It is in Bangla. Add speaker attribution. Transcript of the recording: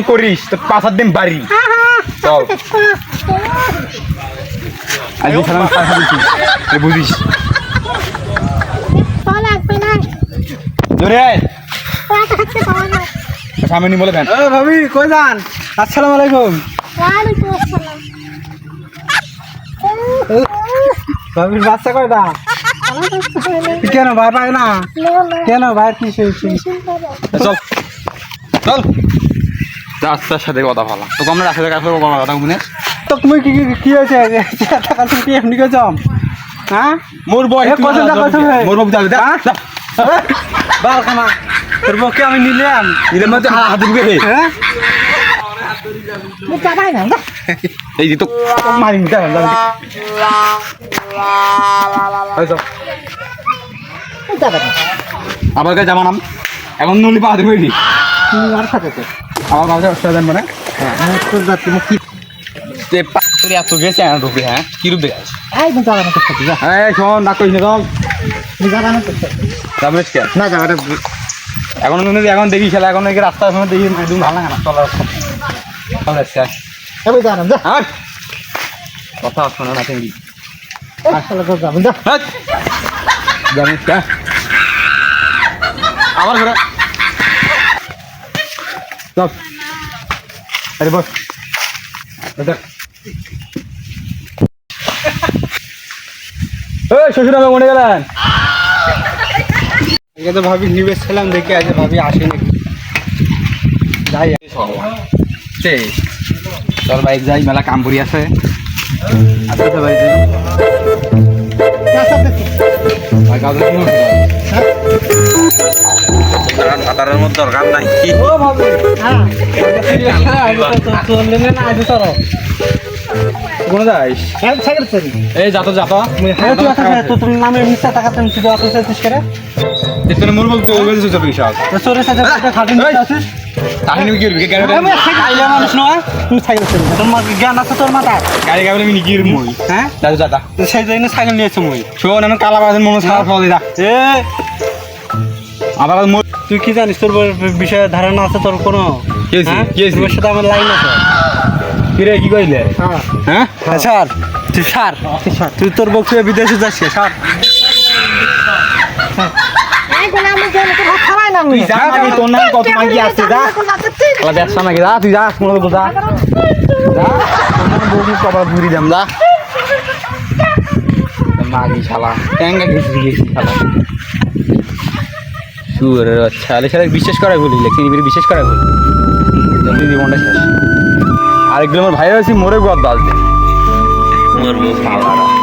Speaker 1: করিস তো 5-7 দিন বাড়ি চল আজ সালাম খাওয়া দিচ্ছি বুঝিস জোরে আয় সামনে নি বলে দেন
Speaker 2: ভাবি কই যান? আসসালামু আলাইকুম। ভাবির বাচ্চা কয়টা? কেন ভাই পায় না? কেন ভাই কি হয়েছে?
Speaker 1: চল চল রাস্তার সাথে কথা বলা তোকে আমরা রাস্তার কাছে কথা শুনে
Speaker 2: তো তুমি কি হয়েছে? কি এমনি কে যাম? হ্যাঁ
Speaker 1: মোর বয় মোর বাবু যাবে
Speaker 2: বাল খানা তোর বউকে আমি নিলাম
Speaker 1: এর মধ্যে হাত দিবে
Speaker 2: হ্যাঁ
Speaker 1: এই যে তো মারি নিতে আবার কাছে জামানাম এখন নলি পা দেবে
Speaker 2: আর সাথে তো
Speaker 1: আমার বাবা অসুবিধা মানে
Speaker 2: হ্যাঁ তোর যাচ্ছি কি
Speaker 1: তোর এত গেছে ঢুকে হ্যাঁ কি রূপ দেখাস
Speaker 2: একদম যাবে না তোর সাথে যা
Speaker 1: হ্যাঁ শোন না কইস না
Speaker 2: যাবে না তোর সাথে
Speaker 1: যাবে কে
Speaker 2: না যাবে না
Speaker 1: এখন এখন দেখি খেলা এখন রাস্তার সময় দেখি একদম ভালো লাগে না চলার
Speaker 2: এবার জানাম যা
Speaker 1: আর কথা শোনা না তুমি
Speaker 2: আসলে তো যাবেন যা
Speaker 1: জানিস কে আবার ঘরে চল আরে বস শ্বশুর আমি মনে গেলেন
Speaker 2: এটা তো ভাবি নিবেশ ছিলাম দেখে আছে ভাবি আসে নাকি যাই
Speaker 1: তোর বাইক যাই মেলা কাম করি আছে
Speaker 2: আচ্ছা তো ভাই
Speaker 1: সাঁতারের মধ্যে দরকার নাই
Speaker 2: ও ভাবি হ্যাঁ
Speaker 1: কোনো যাইস
Speaker 2: সাইকেল চলি
Speaker 1: এই যাতো যাতো
Speaker 2: হ্যাঁ তুই আসলে তো তুমি নামে মিথ্যা টাকা তুমি শুধু অত চাইছিস করে
Speaker 1: তোর মোর বলতে ওই চবি সব
Speaker 2: তো চোরের সাথে খাটি নিতে আসিস
Speaker 1: তাহলে কি করবি গাড়ি
Speaker 2: আমি খাইলে মানুষ নয় তুই সাইকেল চলি তোমার জ্ঞান আছে তোর মাথায়
Speaker 1: গাড়ি গাড়ি আমি নিকির মই
Speaker 2: হ্যাঁ
Speaker 1: যাতো যাতা
Speaker 2: তো সেই জন্য সাইকেল নিয়েছো মই
Speaker 1: শোন আমি কালা বাজার মনে সারা ফল দিদা
Speaker 2: এ
Speaker 1: আবার
Speaker 2: তুই কি জানিস তোর বিষয়ে ধারণা আছে তোর কোনো তোর সাথে আমার লাইন আছে
Speaker 1: কিরে কি কইলে হ্যাঁ
Speaker 2: স্যার তুই সার তুই তোর বক্তব্য বিদেশে যাস সার
Speaker 1: তুই যা নাকি তোর নাম কত মাগি আছে যা আলা ব্যবসা নাকি যা তুই যা মনে তো যা যা তোমার বউকে কবার ঘুরি দাম যা মাগি শালা ট্যাঙ্গা গেছি শালা সুর আচ্ছা আলে সাথে বিশ্বাস করা বলি লেখিনি বিশ্বাস করা বলি জলদি জীবনটা শেষ আরেকগুলো আমার ভাই হয়েছি মোরে গদ বাজবে মরবো শালারা